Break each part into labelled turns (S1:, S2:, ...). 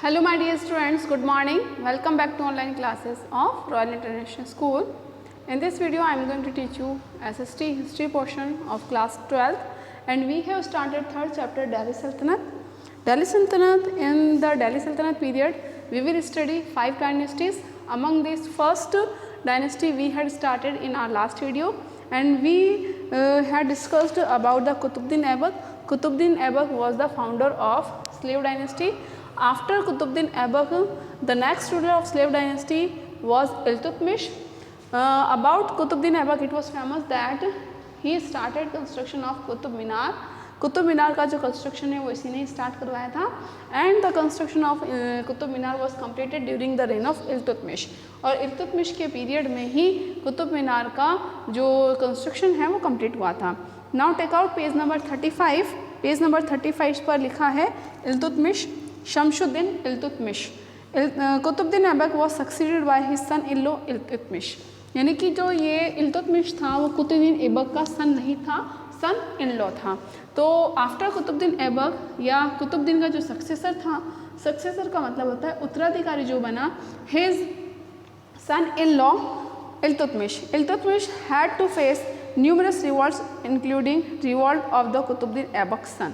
S1: Hello my dear students, good morning. Welcome back to online classes of Royal International School. In this video I am going to teach you SST history portion of class 12th, and we have started third chapter Delhi Sultanate. Delhi Sultanate, in the Delhi Sultanate period we will study 5 dynasties. Among these first dynasty we had started in our last video, and we had discussed about the Qutbuddin Aibak. Qutbuddin Aibak was the founder of slave dynasty. After Qutbuddin Aibak, the next ruler of slave dynasty was Iltutmish. About Qutbuddin Aibak, it was famous that he started construction of Qutub Minar. Qutub Minar का जो construction है वो इसी ने start करवाया था, and the construction of Qutub Minar was completed during the rain of Iltutmish. और इल्तुतमिश के पीरियड में ही कुतुब मीनार का जो कंस्ट्रक्शन है वो कंप्लीट हुआ था. Now take out page number 35. Page number 35 पर लिखा है Iltutmish, Shamsuddin Iltutmish. Qutbuddin Aibak was succeeded by his son in law Iltutmish. यानी कि जो ये इल्तुतमिश था वो कुतुबुद्दीन ऐबक का सन नहीं था, सन इन लॉ था. तो आफ्टर कुतुबुद्दीन ऐबक या कुतुबुद्दीन का जो सक्सेसर था, सक्सेसर का मतलब होता है उत्तराधिकारी जो बना, his son in law Iltutmish. Iltutmish had to face numerous revolts including revolt of the Qutbuddin Aibak son.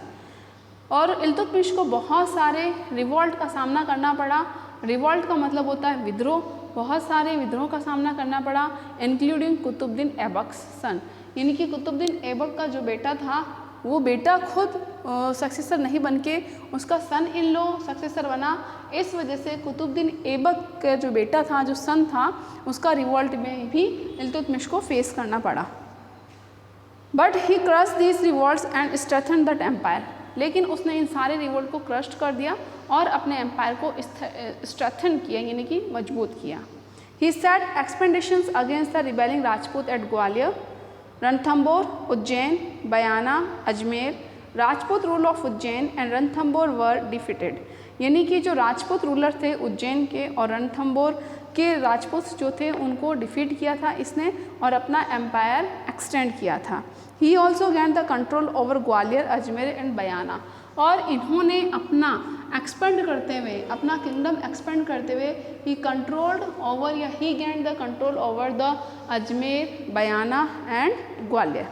S1: और इल्तुतमिश को बहुत सारे रिवॉल्ट का सामना करना पड़ा. रिवॉल्ट का मतलब होता है विद्रोह. बहुत सारे विद्रोह का सामना करना पड़ा, इंक्लूडिंग कुतुबुद्दीन ऐबक सन. यानी कि कुतुबुद्दीन ऐबक का जो बेटा था वो बेटा खुद सक्सेसर नहीं बनके उसका सन इन लॉ सक्सेसर बना. इस वजह से कुतुबुद्दीन ऐबक का जो बेटा था, जो सन था, उसका रिवॉल्ट में भी इल्तुतमिश को फेस करना पड़ा. But he crush these revolts and strengthen the empire. लेकिन उसने इन सारे रिवोल्ट को क्रश कर दिया और अपने एम्पायर को स्ट्रेथन किया, यानी कि मजबूत किया. He set expeditions against the rebelling Rajput at Gwalior, Ranthambore, Ujjain, Bayana, Ajmer. Rajput rule of Ujjain and Ranthambore were defeated. यानी कि जो राजपूत रूलर थे उज्जैन के और रणथंबोर के राजपूत जो थे उनको डिफीट किया था इसने और अपना एम्पायर एक्सटेंड किया था. He also gain the control over Gwalior, Ajmer and Bayana. और इन्होंने अपना एक्सपेंड करते हुए, अपना किंगडम एक्सपेंड करते हुए, ही कंट्रोल्ड ओवर या he gain the control over the Ajmer, Bayana and Gwalior.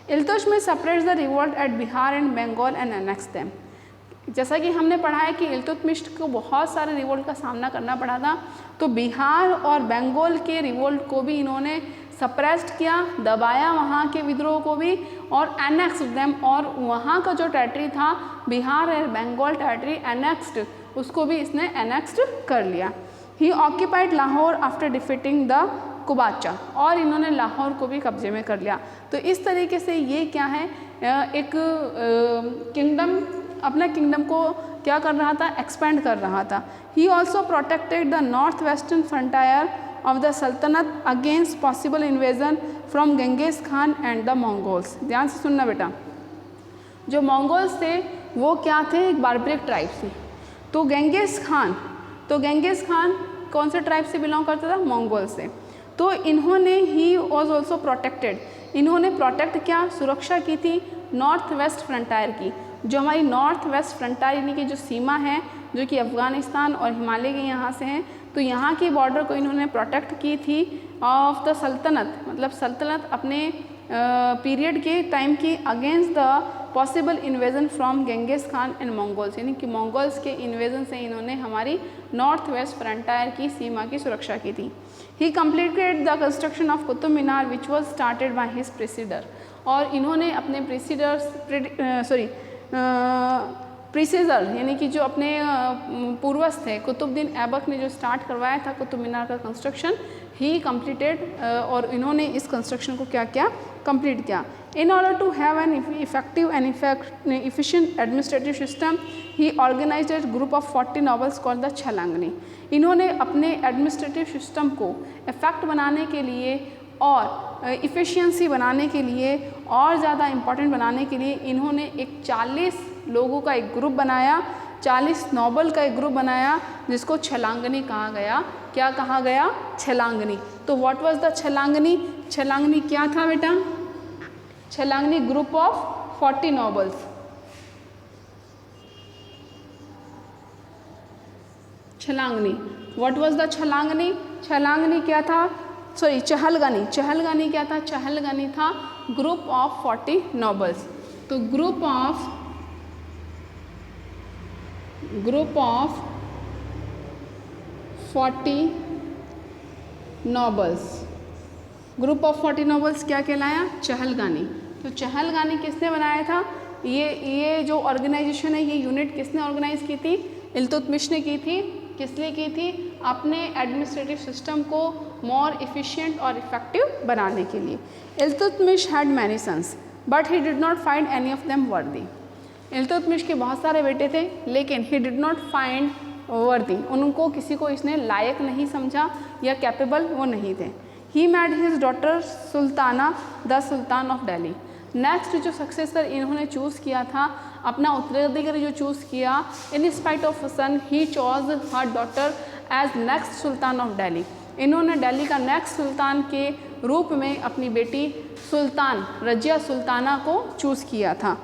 S1: Iltutmish separates the revolt at Bihar and Bengal and annex them. जैसा कि हमने पढ़ा है कि इल्तुतमिश को बहुत सारे रिवोल्ट का सामना करना पड़ा था, तो बिहार और बंगाल के रिवोल्ट को भी इन्होंने सप्रेस्ड किया, दबाया वहाँ के विद्रोह को भी, और एनेक्स्ड देम. और वहाँ का जो टेरिटरी था बिहार और बंगाल टेरिटरी एनेक्स्ड, उसको भी इसने एनेक्स्ड कर लिया. He occupied Lahore after defeating the Qubacha. और इन्होंने लाहौर को भी कब्जे में कर लिया. तो इस तरीके से ये क्या है, एक किंगडम, अपना किंगडम को क्या कर रहा था, एक्सपेंड कर रहा था. He also protected the north western frontier of the Sultanate against possible invasion from Genghis Khan and the Mongols. ध्यान से सुनना बेटा, जो मंगोल्स थे वो क्या थे, एक बारबरिक ट्राइब थी. तो गेंगिस खान कौन से ट्राइब से बिलोंग करता था, मंगोल से. तो इन्होंने ही वॉज ऑल्सो प्रोटेक्टेड, इन्होंने प्रोटेक्ट क्या, सुरक्षा की थी नॉर्थ वेस्ट फ्रंटायर की. जो हमारी नॉर्थ वेस्ट फ्रंटायर यानी कि जो सीमा है जो कि अफ़गानिस्तान और हिमालय के यहाँ से हैं, तो यहाँ की बॉर्डर को इन्होंने प्रोटेक्ट की थी ऑफ द सल्तनत. मतलब सल्तनत अपने पीरियड के टाइम की against the possible invasion from Genghis Khan and Mongols. यानी कि मंगोल्स के इन्वेजन से इन्होंने हमारी नॉर्थ वेस्ट फ्रंटायर की सीमा की सुरक्षा की थी. He completed the construction of Qutub Minar which was started by his presider. और इन्होंने अपने प्रीसीजर यानी कि जो अपने पूर्वज थे, कुतुबुद्दीन ऐबक ने जो स्टार्ट करवाया था कुतुब मीनार का कंस्ट्रक्शन, ही कंप्लीटेड. और इन्होंने इस कंस्ट्रक्शन को क्या किया, कंप्लीट किया. In order to have an effective and efficient administrative system, he organised a group of 40 nobles called the Chalangani. इन्होंने अपने एडमिनिस्ट्रेटिव सिस्टम को इफेक्ट बनाने के लिए और इफ़िशियंसी बनाने के लिए और ज़्यादा इम्पॉर्टेंट बनाने के लिए इन्होंने एक 40 लोगों का एक ग्रुप बनाया, 40 नॉबल का एक ग्रुप बनाया जिसको छलांगनी कहा गया. क्या कहा गया, छलांगनी. तो what was the Chalangani. Chalangani क्या था बेटा, Chalangani group of 40 nobles. Chalangani. What was the Chalangani? Chalangani क्या था? सॉरी, चहलगानी। चहलगानी क्या था? चहलगानी था ग्रुप ऑफ 40 नॉबल्स। तो group of 40 nobles, group of 40 nobles क्या कहलाया? चहलगानी। तो चहलगानी किसने बनाया था? ये जो ऑर्गेनाइजेशन है, ये यूनिट किसने ऑर्गेनाइज की थी? इल्तुतमिश ने की थी। किस लिए की थी? अपने एडमिनिस्ट्रेटिव सिस्टम को मोर इफ़िशिएंट और इफ़ेक्टिव बनाने के लिए। Iltutmish had many sons but he did not find any of them worthy. Iltutmish के बहुत सारे बेटे थे, लेकिन ही डिड नॉट फाइंड वर्दी, उनको किसी को इसने लायक नहीं समझा या कैपेबल वो नहीं थे। He made his daughter Sultana the sultan of Delhi. Next जो सक्सेसर इन्होंने चूज़ किया था, अपना उत्तराधिकारी जो चूज़ किया, in spite of son he chose her daughter as next sultan of Delhi. इन्होंने दिल्ली का नेक्स्ट सुल्तान के रूप में अपनी बेटी सुल्तान रजिया सुल्ताना को चूज़ किया था।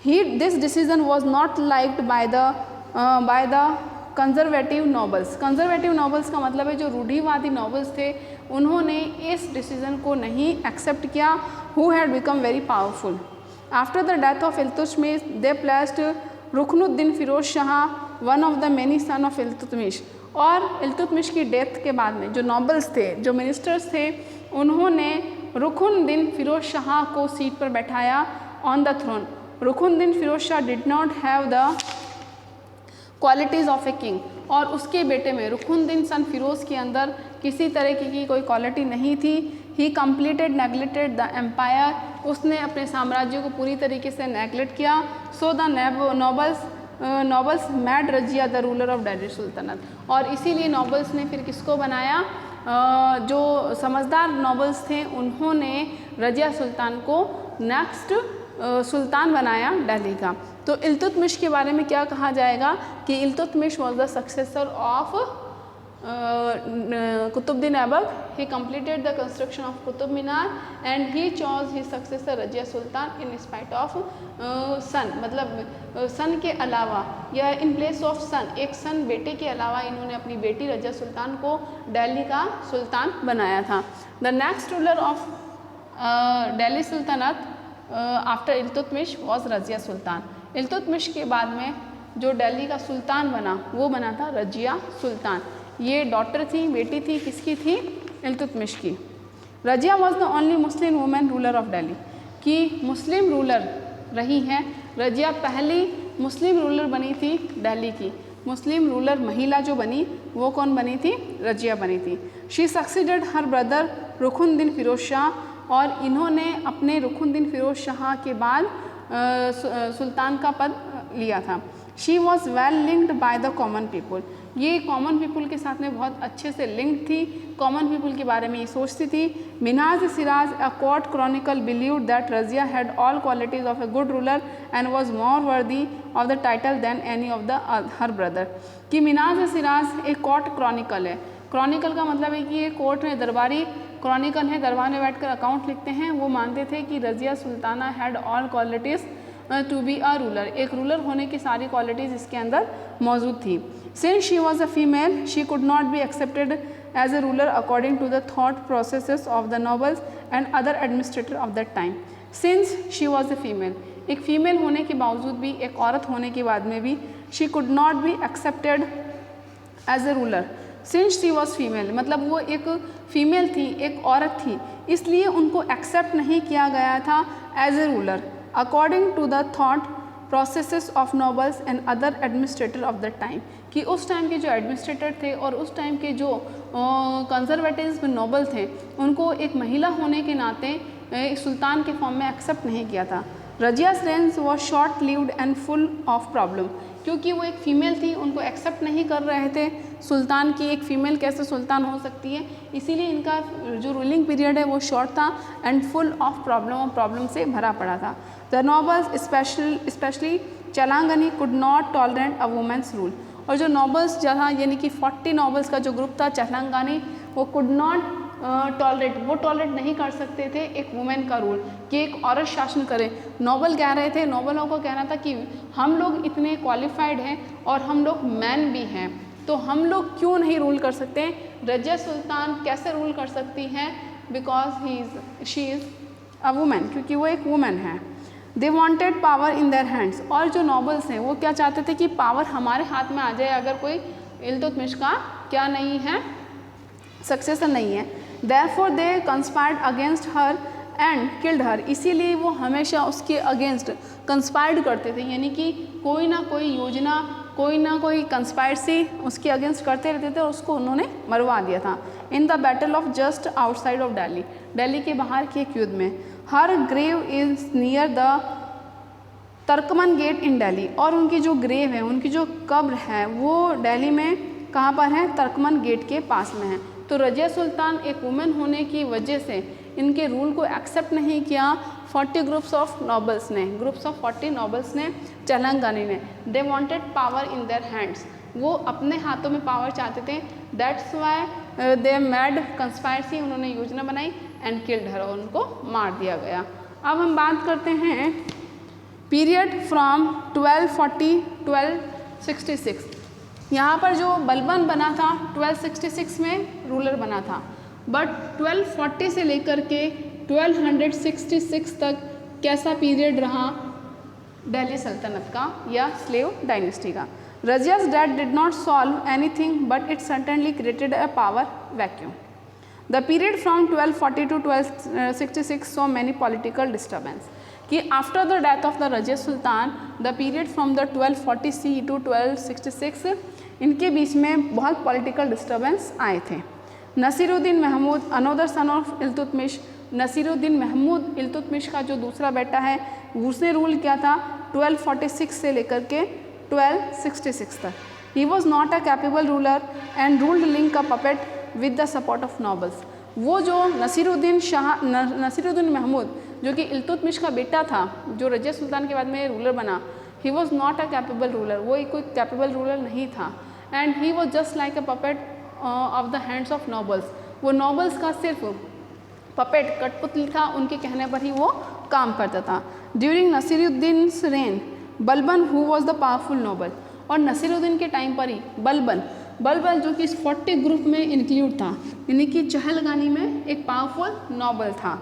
S1: This decision was not liked by the conservative nobles. Conservative nobles का मतलब है जो रूढ़िवादी नॉबल्स थे, उन्होंने इस डिसीजन को नहीं एक्सेप्ट किया। Who had become very powerful after the death of Iltutmish, they placed Ruknuddin Firoz Shah one of the many son of Iltutmish. और इल्तुतमिश की डेथ के बाद में जो नॉबल्स थे, जो मिनिस्टर्स थे, उन्होंने रुकनुद्दीन फिरोज शाह को सीट पर बैठाया on the throne. Ruknuddin Firoz Shah did not have the qualities of a king, और उसके बेटे में रुकनुद्दीन सन फिरोज़ के अंदर किसी तरह की कोई क्वालिटी नहीं थी। He completed neglected the empire, उसने अपने साम्राज्य को पूरी तरीके से नेगलेक्ट किया। So the nobles made Razia the ruler of Delhi Sultanate, और इसीलिए नॉबल्स ने फिर किसको बनाया? जो समझदार नॉबल्स थे, उन्होंने रजिया सुल्तान को नेक्स्ट सुल्तान बनाया दिल्ली का। तो इल्तुतमिश के बारे में क्या कहा जाएगा कि Iltutmish was the successor of Qutbuddin Aibak. He completed the construction of Qutub Minar and he chose his successor Razia Sultan in spite of son, मतलब सन के अलावा या इन प्लेस ऑफ सन, एक सन बेटे के अलावा इन्होंने अपनी बेटी रजिया सुल्तान को दिल्ली का सुल्तान बनाया था। The next ruler of Delhi sultanate after Iltutmish was Razia Sultan. Iltutmish के बाद में जो दिल्ली का सुल्तान बना, वो बना था रजिया सुल्तान। ये डॉटर थी, बेटी थी, किसकी थी? इल्तुतमिश की। Razia was the only Muslim women ruler of Delhi, कि मुस्लिम रूलर रही हैं। रजिया पहली मुस्लिम रूलर बनी थी दिल्ली की। मुस्लिम रूलर महिला जो बनी, वो कौन बनी थी? रजिया बनी थी। She succeeded her brother Ruknuddin Firoz Shah, और इन्होंने अपने रुकनुद्दीन फिरोज शाह के बाद सुल्तान का पद लिया था। She was well linked by the common people, ये कॉमन पीपल के साथ में बहुत अच्छे से लिंक थी, कॉमन पीपल के बारे में ये सोचती थी। Minhaj Siraj a court chronicle believed that Razia had all qualities of a good ruler and was more worthy of the title than any of the her brother. कि मिनाज सिराज एक कोर्ट क्रॉनिकल है। क्रॉनिकल का मतलब है कि ये कोर्ट में दरबारी क्रॉनिकल है, दरबार में बैठकर अकाउंट लिखते हैं। वो मानते थे कि Razia Sultana had all qualities to be a ruler, एक रूलर होने की सारी क्वालिटीज़ इसके अंदर मौजूद थी। Since she was a female she could not be accepted as a ruler according to the thought processes of the nobles and other administrator of that time. Since she was a female, एक female होने के बावजूद भी, एक औरत होने के बाद में भी, she could not be accepted as a ruler. Since she was female मतलब वो एक फीमेल थी, एक औरत थी, इसलिए उनको एक्सेप्ट नहीं किया गया था as a ruler according to the thought processes of nobles and other administrator of the time, कि उस टाइम के जो एडमिनिस्ट्रेटर थे और उस टाइम के जो कंजर्वेटिव नोबल थे, उनको एक महिला होने के नाते सुल्तान के फॉर्म में एक्सेप्ट नहीं किया था। रजिया's reign was short lived and full of problem, क्योंकि वो एक फ़ीमेल थी, उनको एक्सेप्ट नहीं कर रहे थे सुल्तान की, एक फ़ीमेल कैसे सुल्तान हो सकती है, इसीलिए इनका जो रूलिंग पीरियड है वो शॉर्ट था एंड फुल ऑफ प्रॉब्लम और प्रॉब्लम से भरा पड़ा था। The nobles especially Chahalgani could not tolerate a women's rule, और जो नॉबल्स जहाँ यानी कि 40 नॉबल्स का जो ग्रुप था चलांगानी, वो कुड नॉट वो टॉलरेट नहीं कर सकते थे एक वुमेन का रूल, कि एक औरत शासन करे। नोबल कह रहे थे, नोबलों को कहना था कि हम लोग इतने क्वालिफाइड हैं और हम लोग मैन भी हैं, तो हम लोग क्यों नहीं रूल कर सकते? रजिया सुल्तान कैसे रूल कर सकती हैं? Because she is a women, क्योंकि वो एक वुमेन है। They wanted power in their hands, और जो नॉबल्स हैं वो क्या चाहते थे कि पावर हमारे हाथ में आ जाए अगर कोई इल्तुतमिश का क्या नहीं है, सक्सेसर नहीं है। Therefore they conspired against her and killed her, इसीलिए वो हमेशा उसके अगेंस्ट कंस्पायर्ड करते थे, यानी कि कोई ना कोई योजना, कोई ना कोई कंस्पायरेसी उसके अगेंस्ट करते रहते थे और उसको उन्होंने मरवा दिया था। In the battle of just outside of Delhi, Delhi के बाहर के एक युद्ध में। Her grave is near the Turkman gate in Delhi, और उनकी जो ग्रेव है, उनकी जो कब्र है वो दिल्ली में कहाँ पर है? तर्कमन गेट के पास में है। तो रजिया सुल्तान एक वुमेन होने की वजह से इनके रूल को एक्सेप्ट नहीं किया 40 ग्रुप्स ऑफ नॉबल्स ने, ग्रुप्स ऑफ 40 नॉबल्स ने, चलंगानी ने। They wanted power in their hands, वो अपने हाथों में पावर चाहते थे। That's why they made conspiracy, उन्होंने योजना बनाई एंड किल्ड हर, और उनको मार दिया गया। अब हम बात करते हैं पीरियड फ्रॉम 1240 1266। यहाँ पर जो बलबन बना था 1266 में रूलर बना था, बट 1240 से लेकर के 1266 तक कैसा पीरियड रहा दिल्ली सल्तनत का या स्लेव डायनेस्टी का? रजिया's death did not solve anything, but it certainly created a power vacuum. The period from 1240 to 1266 saw many political disturbance. कि after the death of the Rajia Sultan, the period from the 1240 CE to 1266, इनके बीच में बहुत political disturbance आए थे। Nasiruddin Mahmud, another son of Iltutmish, Nasiruddin Mahmud Iltutmish का जो दूसरा बेटा है, उसने रूल किया था 1246 से लेकर के 1266 तक। ही was not a capable ruler and ruled link a puppet with the support of nobles. वो जो नसीरुद्दीन महमूद जो कि इल्तुतमिश का बेटा था, जो रजिया सुल्तान के बाद में रूलर बना, ही was not a capable ruler, वो कोई कैपेबल रूलर नहीं था। And he was just like a puppet of the hands of nobles, वो नॉबल्स का सिर्फ पपेट, कठपुतली था, उनके कहने पर ही वो काम करता था। During Nasiruddin reign, Balban who was the powerful noble, और नसीरुद्दीन के टाइम पर ही बलबन जो कि इस 40 ग्रुप में इंक्लूड था, यानी कि चहलगानी में एक पावरफुल नॉबल था।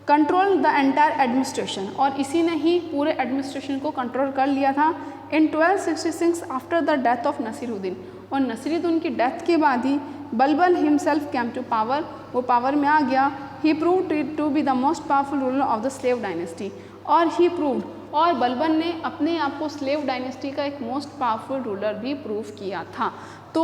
S1: कंट्रोल द एंटायर एडमिनिस्ट्रेशन, और इसी ने ही पूरे एडमिनिस्ट्रेशन को कंट्रोल कर लिया था। In 1266 after the death of Nasiruddin, और नसीरुद्दीन की डेथ के बाद ही Balban himself came to power, वो पावर में आ गया। He proved to be the most powerful ruler of the slave dynasty, और ही प्रूव्ड, और बलबन ने अपने आप को स्लेव डायनेस्टी का एक मोस्ट पावरफुल रूलर भी प्रूव किया था। तो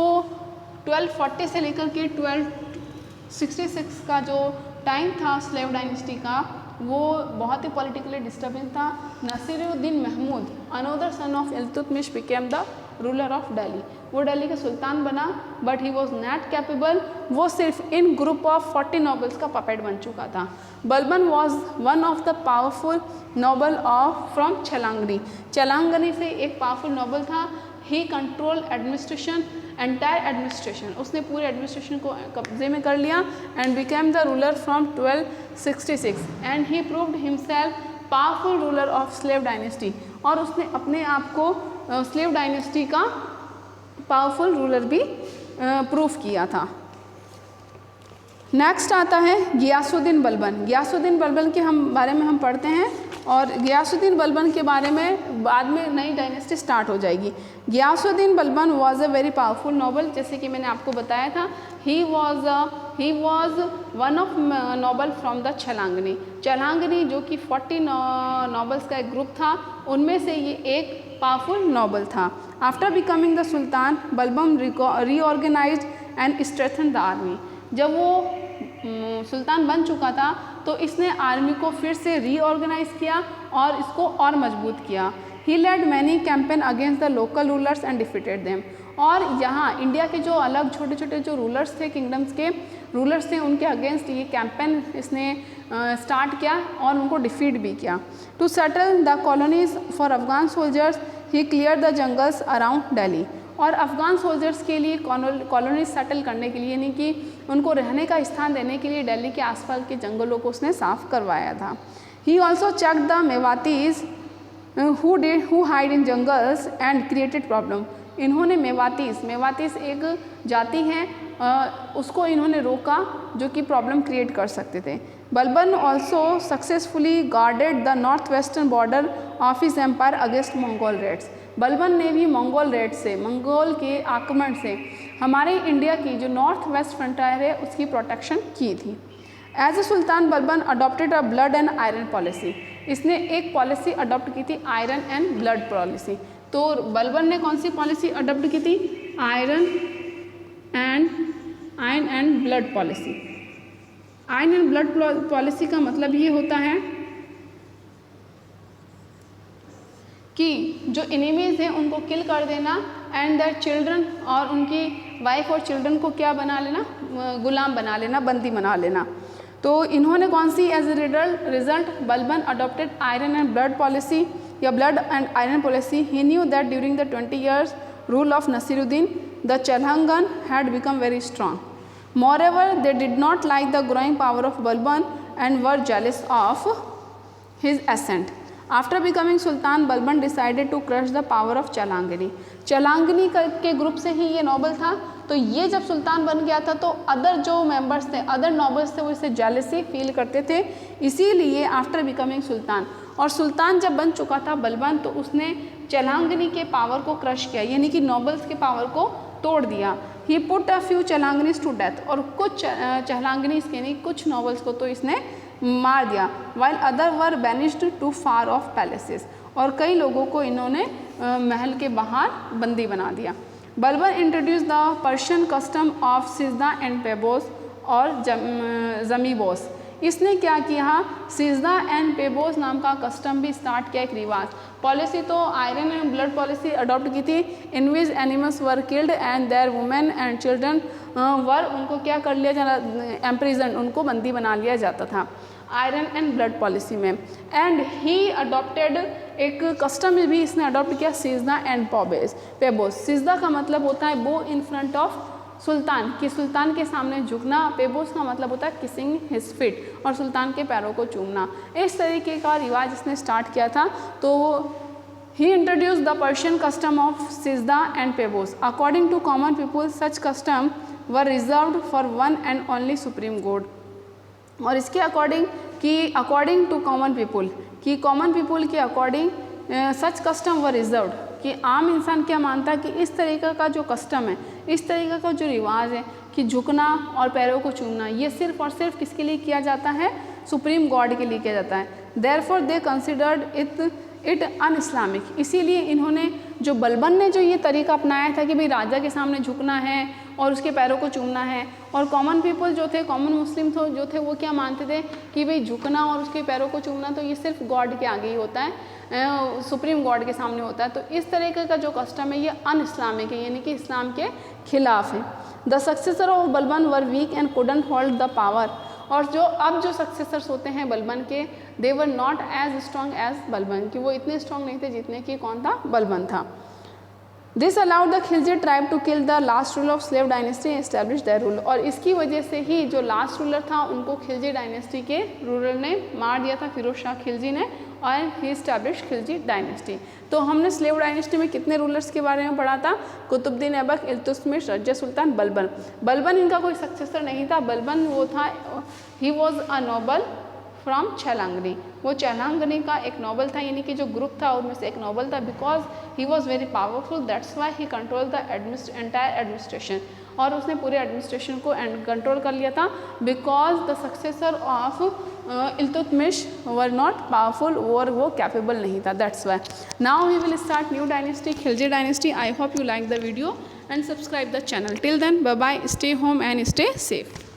S1: 1240 से लेकर के 1266 का जो टाइम था स्लेव डायनेस्टी का, वो बहुत ही पॉलिटिकली डिस्टर्बिंग था। Nasiruddin Mahmud, another son of Iltutmish, became the ruler of Delhi, वो दिल्ली का सुल्तान बना, but he was not capable, वो सिर्फ इन ग्रुप ऑफ 40 नॉबल्स का पपेट बन चुका था। Balban was one of the powerful noble of from Chahalgani से एक पावरफुल नॉबल था। He control administration, entire administration, उसने पूरे एडमिनिस्ट्रेशन को कब्जे में कर लिया। And became the ruler from 1266 and he proved himself powerful ruler of slave dynasty, और उसने अपने आप को स्लेव डायनेस्टी का पावरफुल रूलर भी प्रूफ किया था। नेक्स्ट आता है गियासुद्दीन बलबन। गियासुद्दीन बलबन के बारे में हम पढ़ते हैं, और गियासुद्दीन बलबन के बारे में बाद में नई डायनेस्टी स्टार्ट हो जाएगी। Ghiyasuddin Balban was a very powerful noble, जैसे कि मैंने आपको बताया था। He was one of noble from the Chahalgani, जो कि 40 नॉबल्स का एक ग्रुप था, उनमें से ये एक पावरफुल नॉबल था। After becoming the sultan, Balban reorganised and strengthen the army. जब वो सुल्तान बन चुका था तो इसने आर्मी को फिर से रीऑर्गेनाइज किया और इसको और मजबूत किया। He led many campaign against the local rulers and defeated them, और यहाँ इंडिया के जो अलग छोटे छोटे जो रूलर्स थे, किंगडम्स के रूलर्स थे, उनके अगेंस्ट ये कैंपेन इसने स्टार्ट किया और उनको डिफीट भी किया। To settle the colonies for Afghan soldiers, he clear the jungles around Delhi, और अफ़गान सोल्जर्स के लिए कॉलोनी सेटल करने के लिए, यानी कि उनको रहने का स्थान देने के लिए दिल्ली के आसपास के जंगलों को उसने साफ करवाया था। He also check the Mewatis who hide in jungles and created problem, इन्होंने मेवातीस एक जाति है, उसको इन्होंने रोका जो कि प्रॉब्लम क्रिएट कर सकते थे। Balban also successfully guarded the north western border of his empire against Mongol raids. Balban ने भी मंगोल रेड से, मंगोल के आक्रमण से हमारे इंडिया की जो नॉर्थ वेस्ट फ्रंटियर है उसकी प्रोटेक्शन की थी। As a sultan Balban adopted a blood and iron policy. इसने एक पॉलिसी अडॉप्ट की थी, आयरन एंड ब्लड पॉलिसी। तो बलबन ने कौन सी पॉलिसी अडॉप्ट की थी? Iron and blood policy. Iron and blood policy का मतलब ये होता है कि जो एनिमीज़ हैं उनको किल कर देना एंड देयर चिल्ड्रन, और उनकी वाइफ और चिल्ड्रन को क्या बना लेना? गुलाम बना लेना, बंदी बना लेना। तो इन्होंने कौन सी as a result Balban adopted iron and blood policy या blood and iron policy. He knew that during the 20 years rule of Nasiruddin the Chalhangan had become very strong. Moreover, they did not like the growing power of Balban and were jealous of his ascent. After becoming Sultan, Balban decided to crush the power of Chalangani. चलांगनी के group से ही ये noble था, तो ये जब सुल्तान बन गया था तो अदर जो मेंबर्स थे, अदर नॉबल्स थे, वो इससे जेलसी फील करते थे। इसीलिए आफ्टर बिकमिंग सुल्तान, और सुल्तान जब बन चुका था बलबन, तो उसने चलांगनी के पावर को क्रश किया, यानी कि नॉबल्स के पावर को तोड़ दिया। He put a few Chahalganis to death, और कुछ चलांगनीज यानी कुछ नॉबल्स को तो इसने मार दिया। While other were banished to far off palaces, और कई लोगों को इन्होंने महल के बाहर बंदी बना दिया। Balban introduce the Persian custom of sijda and paibos और जमीबोस। इसने क्या किया? सिजदा एंड पेबोस नाम का कस्टम भी स्टार्ट किया, एक रिवाज। पॉलिसी तो iron and blood policy adopt की थी, in which animals were killed and their women and children were, उनको क्या कर लिया जाता? एम्प्रिजन, उनको बंदी बना लिया जाता था आयरन एंड ब्लड पॉलिसी में। एंड ही अडॉप्टेड, एक कस्टम भी इसने अडॉप्ट किया, सिजदा एंड पेबोस। सिजदा का मतलब होता है बो इन फ्रंट ऑफ सुल्तान, कि सुल्तान के सामने झुकना। पेबोस का मतलब होता है किसिंग हिज फीट, और सुल्तान के पैरों को चूमना। इस तरीके का रिवाज इसने स्टार्ट किया था। तो he introduce the Persian custom of sijda and paibos. According to common people such custom were reserved for one and only supreme god. और इसके अकॉर्डिंग टू कॉमन पीपुल, कि कॉमन पीपुल के according such custom were reserved, कि आम इंसान क्या मानता है कि इस तरीक़े का जो कस्टम है, इस तरीक़े का जो रिवाज है कि झुकना और पैरों को चूमना, ये सिर्फ़ और सिर्फ किसके लिए किया जाता है? सुप्रीम गॉड के लिए किया जाता है। Therefore they considered it un Islamic. इसीलिए इन्होंने, जो बलबन ने जो ये तरीका अपनाया था कि भाई राजा के सामने झुकना है और उसके पैरों को चूमना है, और कॉमन पीपल जो थे, कॉमन मुस्लिम जो थे, वो क्या मानते थे कि भाई झुकना और उसके पैरों को चूमना तो ये सिर्फ गॉड के आगे ही होता है, सुप्रीम गॉड के सामने होता है। तो इस तरीके का जो कस्टम है ये अन इस्लामिक है, यानी कि इस्लाम के खिलाफ है। The successor of Balban were weak and couldn't hold the power. और जो अब जो सक्सेसर्स होते हैं बलबन के, they were not as strong as Balban, कि वो इतने स्ट्रॉन्ग नहीं थे जितने कि कौन था? बलबन था। This allowed the Khilji tribe to kill the last ruler of slave dynasty and establish their rule. और इसकी वजह से ही जो लास्ट रूलर था उनको खिलजी डायनेस्टी के रूलर ने मार दिया था, फिरोज शाह खिलजी ने, और ही एस्टैब्लिश खिलजी डायनेस्टी। तो हमने स्लेव डायनेस्टी में कितने रूलर्स के बारे में पढ़ा था? कुतुबुद्दीन ऐबक, इल्तुतमिश, रज्जा सुल्तान, बलबन। बलबन इनका कोई सक्सेसर नहीं था। बलबन वो था, he was a noble from Chahalgani. वो चलांगनी का एक नोबल था, यानी कि जो ग्रुप था उनमें से एक नोबल था। Because he was very powerful, that's why he control the entire administration. और उसने पूरे एडमिनिस्ट्रेशन को कंट्रोल कर लिया था। Because the successor of Iltutmish were not powerful, और वो कैपेबल नहीं था, that's why. Now we will start new dynasty, Khilji dynasty. I hope you like the video and subscribe the channel. Till then, bye bye, stay home and stay safe.